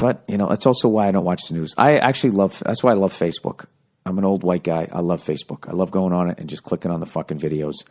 But, it's also why I don't watch the news. That's why I love Facebook. I'm an old white guy. I love Facebook. I love going on it and just clicking on the fucking videos.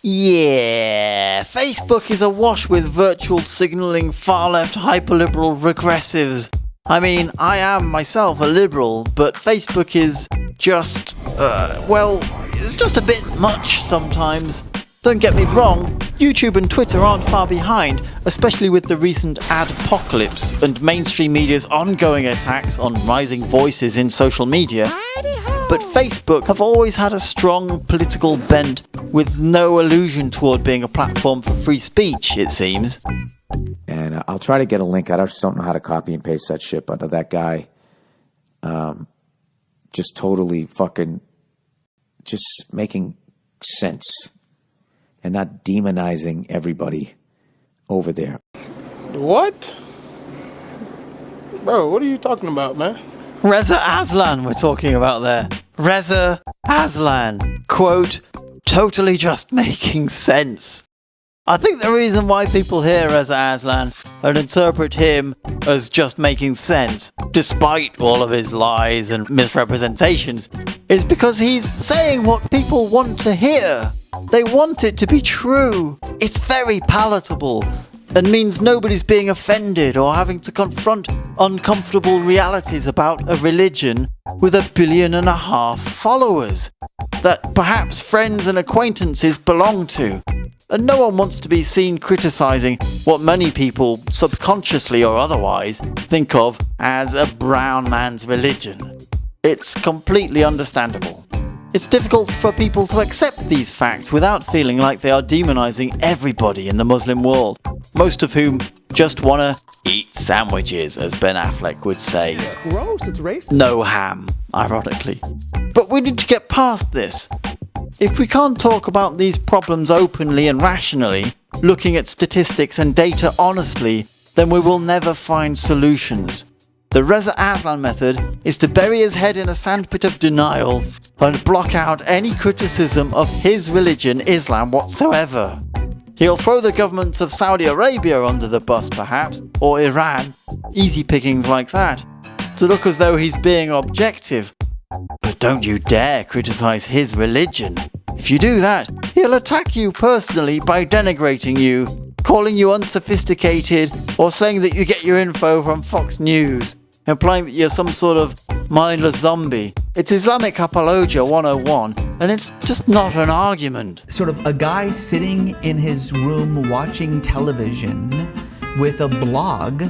Yeah, Facebook is awash with virtual signaling, far-left, hyperliberal regressives. I mean, I am myself a liberal, but Facebook is just, it's just a bit much sometimes. Don't get me wrong, YouTube and Twitter aren't far behind, especially with the recent adpocalypse and mainstream media's ongoing attacks on rising voices in social media. But Facebook have always had a strong political bent with no illusion toward being a platform for free speech, it seems. And I'll try to get a link. I just don't know how to copy and paste that shit, but that guy just totally fucking just making sense and not demonizing everybody over there. What? Bro, what are you talking about, man? Reza Aslan we're talking about there. Reza Aslan. Quote, totally just making sense. I think the reason why people hear Reza Aslan and interpret him as just making sense, despite all of his lies and misrepresentations, is because he's saying what people want to hear. They want it to be true. It's very palatable and means nobody's being offended or having to confront uncomfortable realities about a religion with 1.5 billion followers that perhaps friends and acquaintances belong to. And no one wants to be seen criticising what many people, subconsciously or otherwise, think of as a brown man's religion. It's completely understandable. It's difficult for people to accept these facts without feeling like they are demonising everybody in the Muslim world, most of whom just want to eat sandwiches, as Ben Affleck would say. It's gross, it's racist. No ham, ironically. But we need to get past this. If we can't talk about these problems openly and rationally, looking at statistics and data honestly, then we will never find solutions. The Reza Aslan method is to bury his head in a sandpit of denial and block out any criticism of his religion, Islam, whatsoever. He'll throw the governments of Saudi Arabia under the bus, perhaps, or Iran, easy pickings like that, to look as though he's being objective. But don't you dare criticize his religion. If you do that, he'll attack you personally by denigrating you, calling you unsophisticated, or saying that you get your info from Fox News, implying that you're some sort of mindless zombie. It's Islamic apologia 101, and it's just not an argument. Sort of a guy sitting in his room watching television with a blog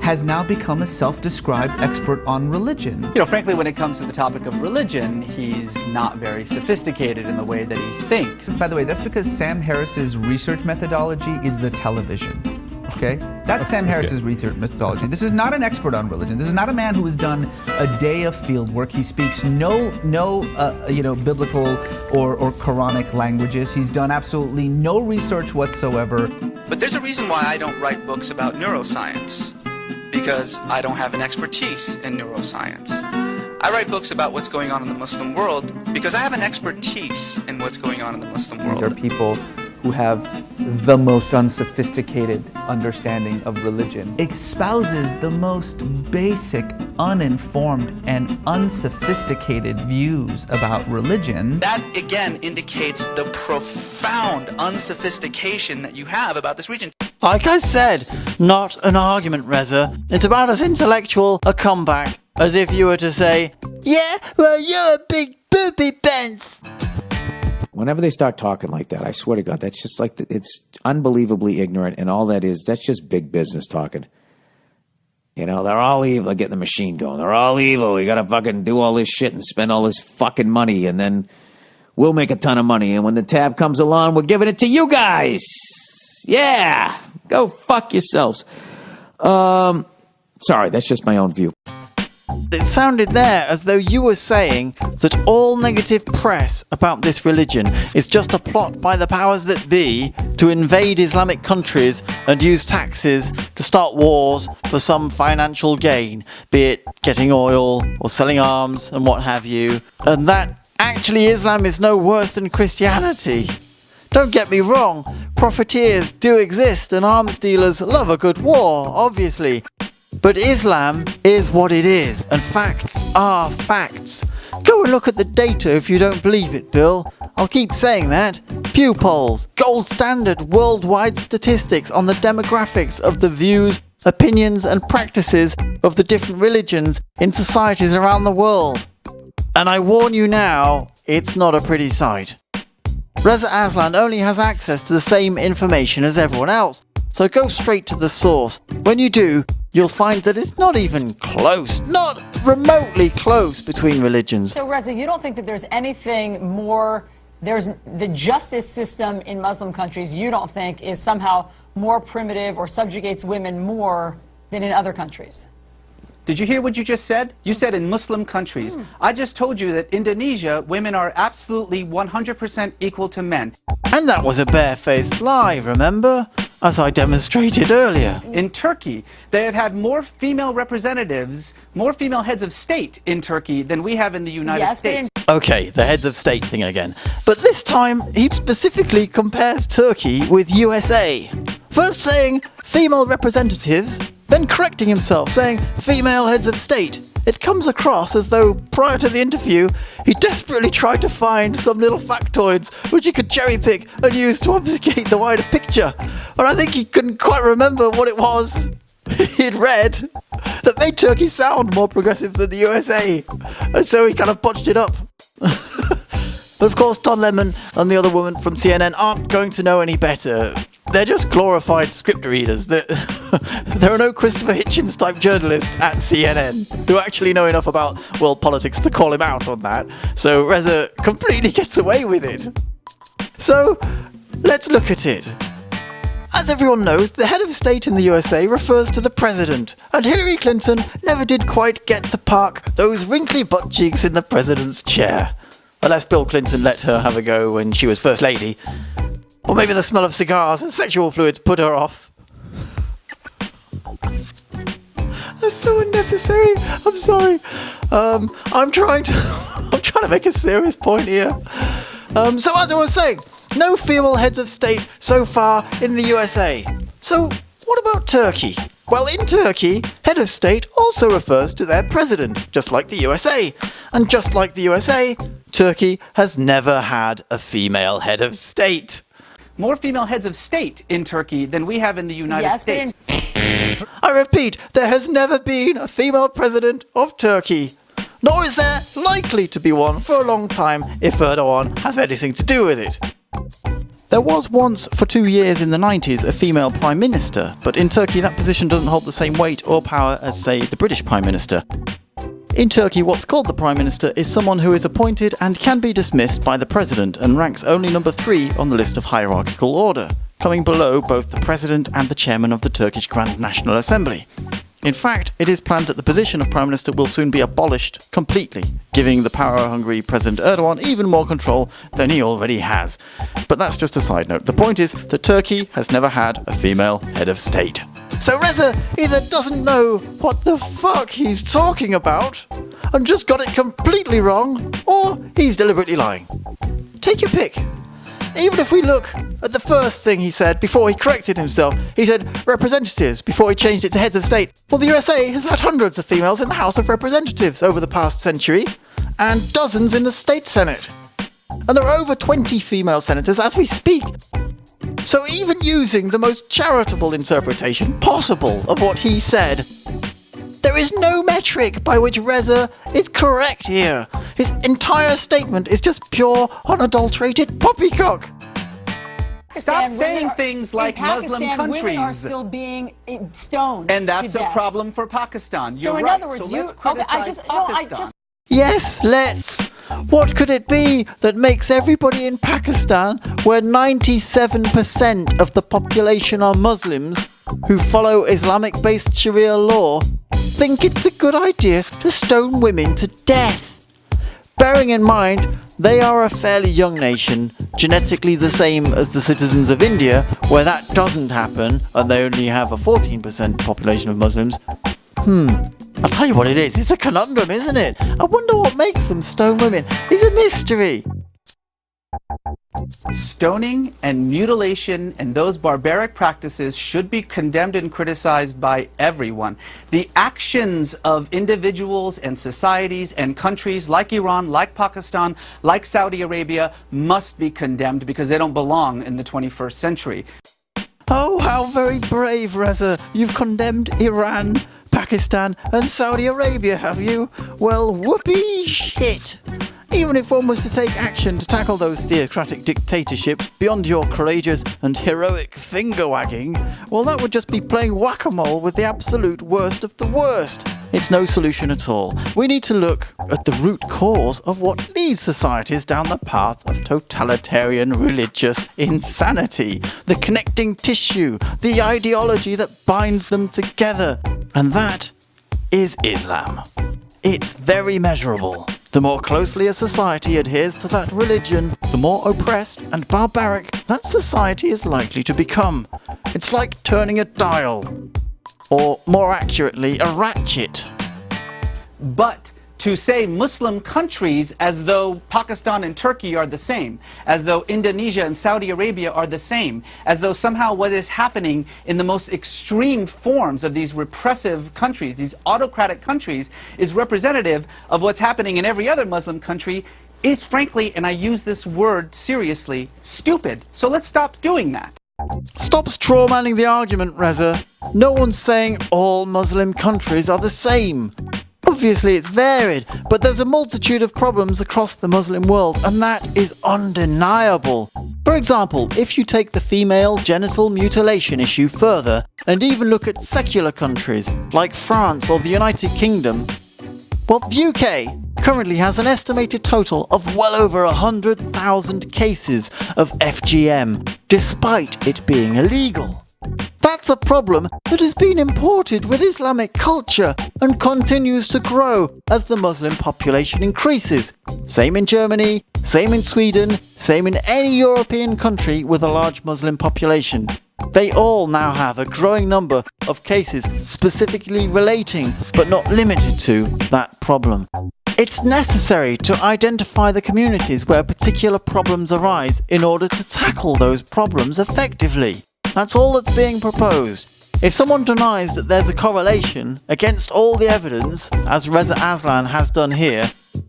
has now become a self-described expert on religion. Frankly, when it comes to the topic of religion, he's not very sophisticated in the way that he thinks. By the way, that's because Sam Harris's research methodology is the television. Okay? That's Sam Harris's research methodology. This is not an expert on religion. This is not a man who has done a day of field work. He speaks no biblical or Quranic languages. He's done absolutely no research whatsoever. But there's a reason why I don't write books about neuroscience. Because I don't have an expertise in neuroscience. I write books about what's going on in the Muslim world because I have an expertise in what's going on in the Muslim world. These are people who have the most unsophisticated understanding of religion. Espouses the most basic, uninformed, and unsophisticated views about religion. That, again, indicates the profound unsophistication that you have about this region. Like I said, not an argument, Reza. It's about as intellectual a comeback as if you were to say, yeah, well, you're a big booby pants. Whenever they start talking like that, I swear to God, that's just like, it's unbelievably ignorant, and all that is, that's just big business talking. They're all evil. They're getting the machine going. They're all evil. We got to fucking do all this shit and spend all this fucking money, and then we'll make a ton of money, and when the tab comes along, we're giving it to you guys. Yeah, go fuck yourselves. Sorry, that's just my own view. It sounded there as though you were saying that all negative press about this religion is just a plot by the powers that be to invade Islamic countries and use taxes to start wars for some financial gain, be it getting oil or selling arms and what have you, and that actually Islam is no worse than Christianity. Don't get me wrong, profiteers do exist and arms dealers love a good war, obviously. But Islam is what it is, and facts are facts. Go and look at the data if you don't believe it, Bill. I'll keep saying that. Pew polls, gold standard worldwide statistics on the demographics of the views, opinions and practices of the different religions in societies around the world. And I warn you now, it's not a pretty sight. Reza Aslan only has access to the same information as everyone else, so go straight to the source. When you do, you'll find that it's not even close, not remotely close between religions. So Reza, you don't think that there's anything more, there's the justice system in Muslim countries you don't think is somehow more primitive or subjugates women more than in other countries? Did you hear what you just said? You said in Muslim countries. I just told you that Indonesia, women are absolutely 100% equal to men. And that was a barefaced lie, remember? As I demonstrated earlier. In Turkey, they have had more female representatives, more female heads of state in Turkey than we have in the United States. Okay, the heads of state thing again. But this time, he specifically compares Turkey with USA. First saying female representatives, then correcting himself, saying female heads of state. It comes across as though, prior to the interview, he desperately tried to find some little factoids which he could cherry-pick and use to obfuscate the wider picture. And I think he couldn't quite remember what it was he'd read that made Turkey sound more progressive than the USA. And so he kind of botched it up. But of course, Don Lemon and the other woman from CNN aren't going to know any better. They're just glorified script readers. There are no Christopher Hitchens type journalists at CNN who actually know enough about world politics to call him out on that. So Reza completely gets away with it. So let's look at it. As everyone knows, the head of state in the USA refers to the president, and Hillary Clinton never did quite get to park those wrinkly butt cheeks in the president's chair. Unless Bill Clinton let her have a go when she was First Lady. Or maybe the smell of cigars and sexual fluids put her off. That's so unnecessary. I'm sorry. I'm trying to make a serious point here. So as I was saying, no female heads of state so far in the USA. So what about Turkey? Well, in Turkey, head of state also refers to their president, just like the USA. And just like the USA, Turkey has never had a female head of state. More female heads of state in Turkey than we have in the United States. I repeat, there has never been a female president of Turkey. Nor is there likely to be one for a long time if Erdogan has anything to do with it. There was once, for 2 years in the 90s, a female prime minister, but in Turkey that position doesn't hold the same weight or power as, say, the British prime minister. In Turkey, what's called the prime minister is someone who is appointed and can be dismissed by the president and ranks only number 3 on the list of hierarchical order, coming below both the president and the chairman of the Turkish Grand National Assembly. In fact, it is planned that the position of Prime Minister will soon be abolished completely, giving the power-hungry President Erdogan even more control than he already has. But that's just a side note. The point is that Turkey has never had a female head of state. So Reza either doesn't know what the fuck he's talking about and just got it completely wrong, or he's deliberately lying. Take your pick. Even if we look at the first thing he said before he corrected himself, he said representatives before he changed it to heads of state. Well, the USA has had hundreds of females in the House of Representatives over the past century, and dozens in the state Senate. And there are over 20 female senators as we speak. So even using the most charitable interpretation possible of what he said, there is no metric by which Reza is correct here. His entire statement is just pure, unadulterated poppycock. Stop saying things like Muslim countries. Women are still being stoned. And that's to a death. problem for Pakistan. You're So in right. other words, so you let's criticize Pakistan. Yes, let's. What could it be that makes everybody in Pakistan, where 97% of the population are Muslims who follow Islamic-based Sharia law, think it's a good idea to stone women to death? Bearing in mind, they are a fairly young nation, genetically the same as the citizens of India, where that doesn't happen and they only have a 14% population of Muslims. I'll tell you what it is. It's a conundrum, isn't it? I wonder what makes them stone women. It's a mystery. Stoning and mutilation and those barbaric practices should be condemned and criticized by everyone. The actions of individuals and societies and countries like Iran, like Pakistan, like Saudi Arabia must be condemned because they don't belong in the 21st century. Oh, how very brave, Reza. You've condemned Iran, Pakistan and Saudi Arabia, have you? Well, whoopee shit. Even if one was to take action to tackle those theocratic dictatorships beyond your courageous and heroic finger-wagging, well, that would just be playing whack-a-mole with the absolute worst of the worst. It's no solution at all. We need to look at the root cause of what leads societies down the path of totalitarian religious insanity, the connecting tissue, the ideology that binds them together. And that is Islam. It's very measurable. The more closely a society adheres to that religion, the more oppressed and barbaric that society is likely to become. It's like turning a dial. Or, more accurately, a ratchet. But to say Muslim countries as though Pakistan and Turkey are the same, as though Indonesia and Saudi Arabia are the same, as though somehow what is happening in the most extreme forms of these repressive countries, these autocratic countries, is representative of what's happening in every other Muslim country, is frankly, and I use this word seriously, stupid. So let's stop doing that. Stop strawmanning the argument, Reza. No one's saying all Muslim countries are the same. Obviously it's varied, but there's a multitude of problems across the Muslim world, and that is undeniable. For example, if you take the female genital mutilation issue further, and even look at secular countries like France or the United Kingdom, well, the UK currently has an estimated total of well over 100,000 cases of FGM, despite it being illegal. That's a problem that has been imported with Islamic culture and continues to grow as the Muslim population increases. Same in Germany, same in Sweden, same in any European country with a large Muslim population. They all now have a growing number of cases specifically relating, but not limited to, that problem. It's necessary to identify the communities where particular problems arise in order to tackle those problems effectively. That's all that's being proposed. If someone denies that there's a correlation against all the evidence, as Reza Aslan has done here,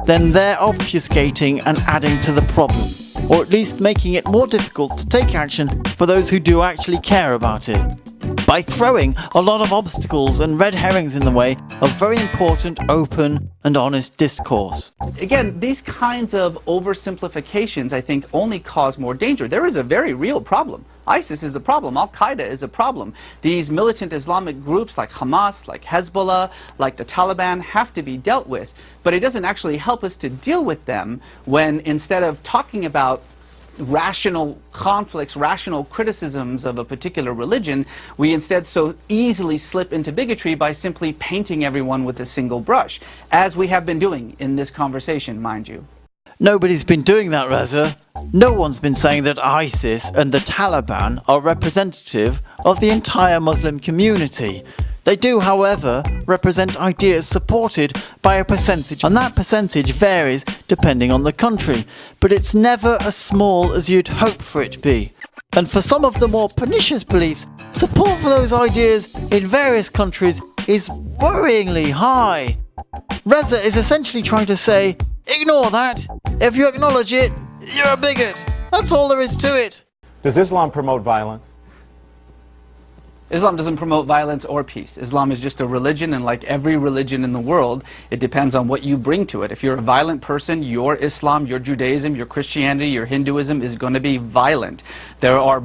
then they're obfuscating and adding to the problem, or at least making it more difficult to take action for those who do actually care about it, by throwing a lot of obstacles and red herrings in the way of very important, open and honest discourse. Again, these kinds of oversimplifications, I think, only cause more danger. There is a very real problem. ISIS is a problem. Al-Qaeda is a problem. These militant Islamic groups like Hamas, like Hezbollah, like the Taliban have to be dealt with. But it doesn't actually help us to deal with them when instead of talking about rational conflicts, rational criticisms of a particular religion, we instead so easily slip into bigotry by simply painting everyone with a single brush, as we have been doing in this conversation, mind you. Nobody's been doing that, Reza. No one's been saying that ISIS and the Taliban are representative of the entire Muslim community. They do, however, represent ideas supported by a percentage, and that percentage varies depending on the country, but it's never as small as you'd hope for it to be. And for some of the more pernicious beliefs, support for those ideas in various countries is worryingly high. Reza is essentially trying to say, ignore that. If you acknowledge it, you're a bigot. That's all there is to it. Does Islam promote violence? Islam doesn't promote violence or peace. Islam is just a religion, and like every religion in the world, it depends on what you bring to it. If you're a violent person, your Islam, your Judaism, your Christianity, your Hinduism is going to be violent. There are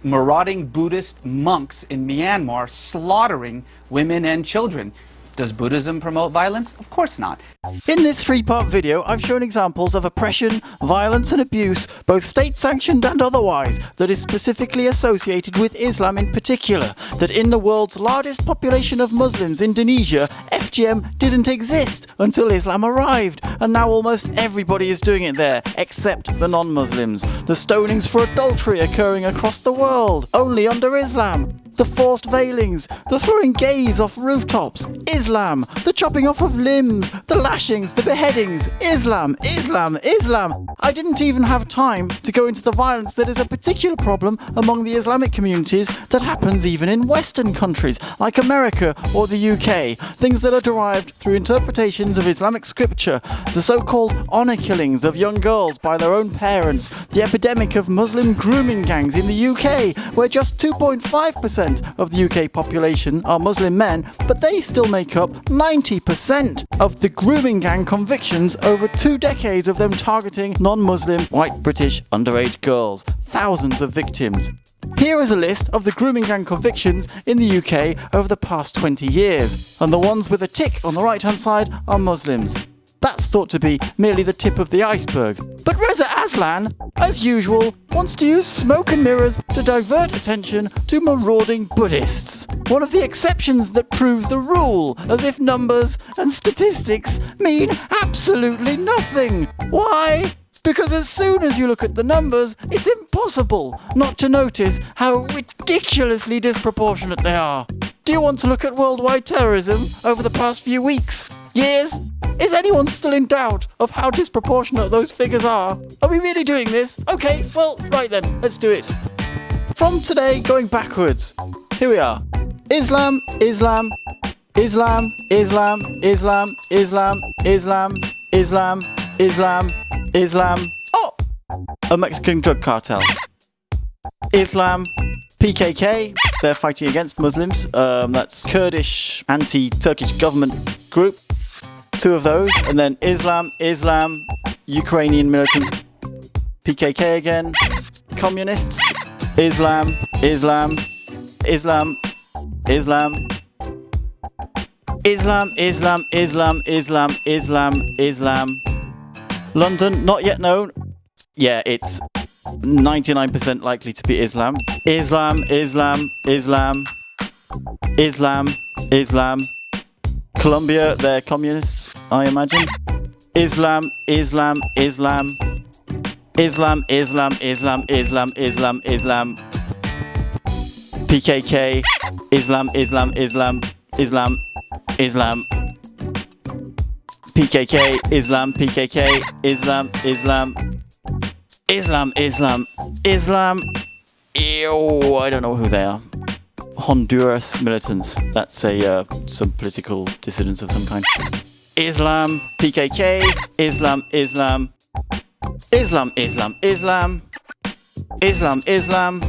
marauding Buddhist monks in Myanmar slaughtering women and children. Does Buddhism promote violence? Of course not. In this three-part video, I've shown examples of oppression, violence and abuse, both state-sanctioned and otherwise, that is specifically associated with Islam in particular. That in the world's largest population of Muslims, Indonesia, FGM didn't exist until Islam arrived, and now almost everybody is doing it there, except the non-Muslims. The stonings for adultery occurring across the world, only under Islam. the forced veilings, the throwing gays off rooftops, Islam, the chopping off of limbs, the lashings, the beheadings, Islam, Islam, Islam. I didn't even have time to go into the violence that is a particular problem among the Islamic communities that happens even in Western countries like America or the UK. Things that are derived through interpretations of Islamic scripture, the so-called honor killings of young girls by their own parents, the epidemic of Muslim grooming gangs in the UK, where just 2.5% of the UK population are Muslim men, but they still make up 90% of the grooming gang convictions over 2 decades of them targeting non-Muslim white British underage girls. Thousands of victims. Here is a list of the grooming gang convictions in the UK over the past 20 years, and the ones with a tick on the right-hand side are Muslims. That's thought to be merely the tip of the iceberg. But Reza Aslan, as usual, wants to use smoke and mirrors to divert attention to marauding Buddhists. One of the exceptions that proves the rule, as if numbers and statistics mean absolutely nothing. Why? Because as soon as you look at the numbers, it's impossible not to notice how ridiculously disproportionate they are. Do you want to look at worldwide terrorism over the past few weeks? Years? Is anyone still in doubt of how disproportionate those figures are? Are we really doing this? Okay, well, right then, let's do it. From today, going backwards. Here we are. Islam, Islam, Islam, Islam, Islam, Islam, Islam, Islam, Islam, Islam. Oh! A Mexican drug cartel. Islam, PKK, they're fighting against Muslims. That's Kurdish anti-Turkish government group. 2 of those. And then Islam, Ukrainian militants. PKK again. Communists. Islam, Islam, Islam, Islam. Islam, Islam, Islam, Islam, Islam, Islam. London, not yet known. Yeah, it's 99% likely to be Islam. Islam, Islam, Islam, Islam, Islam. Colombia, they're communists, I imagine. Islam, Islam, Islam. Islam, Islam, Islam, Islam, Islam, Islam. PKK, Islam, Islam, Islam, Islam, Islam. PKK, Islam, PKK, Islam, Islam. Islam, Islam, Islam. Ew, I don't know who they are. Honduras militants. That's some political dissidents of some kind. Islam, PKK, Islam, Islam. Islam, Islam, Islam. Islam, Islam.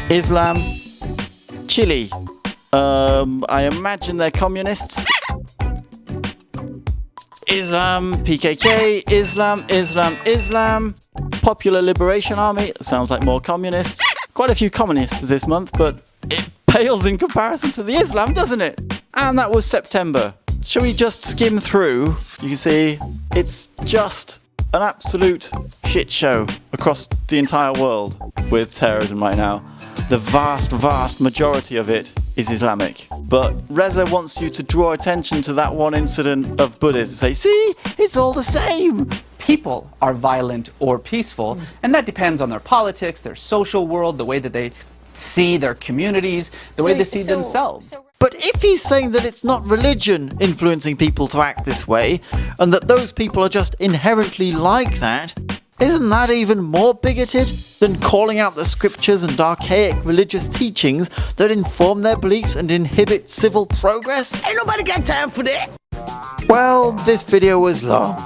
Islam. Chile. I imagine they're communists. Islam, PKK, Islam, Islam, Islam. Popular Liberation Army. Sounds like more communists. Quite a few communists this month, but it pales in comparison to the Islam, doesn't it? And that was September. Shall we just skim through? You can see it's just an absolute shit show across the entire world with terrorism right now. The vast, vast majority of it is Islamic. But Reza wants you to draw attention to that one incident of Buddhists and say, see, it's all the same. People are violent or peaceful, and that depends on their politics, their social world, the way that they see their communities, the way they see themselves. But if he's saying that it's not religion influencing people to act this way, and that those people are just inherently like that, isn't that even more bigoted than calling out the scriptures and archaic religious teachings that inform their beliefs and inhibit civil progress? Ain't nobody got time for that. Well, this video was long.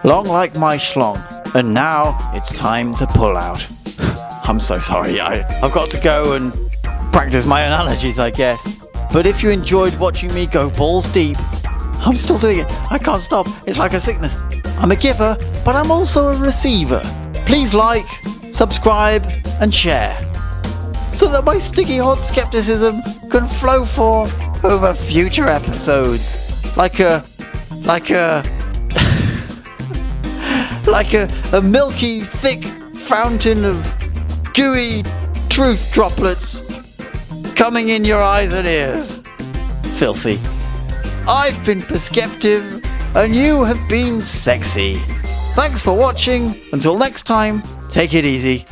Long like my schlong. And now it's time to pull out. I'm so sorry, I've got to go and practice my analogies, I guess. But if you enjoyed watching me go balls deep, I'm still doing it. I can't stop. It's like a sickness. I'm a giver, but I'm also a receiver. Please like, subscribe, and share, so that my sticky hot skepticism can flow forth over future episodes. Like a milky, thick fountain of gooey truth droplets coming in your eyes and ears. Filthy. I've been Perskeptive, and you have been sexy. Thanks for watching. Until next time, take it easy.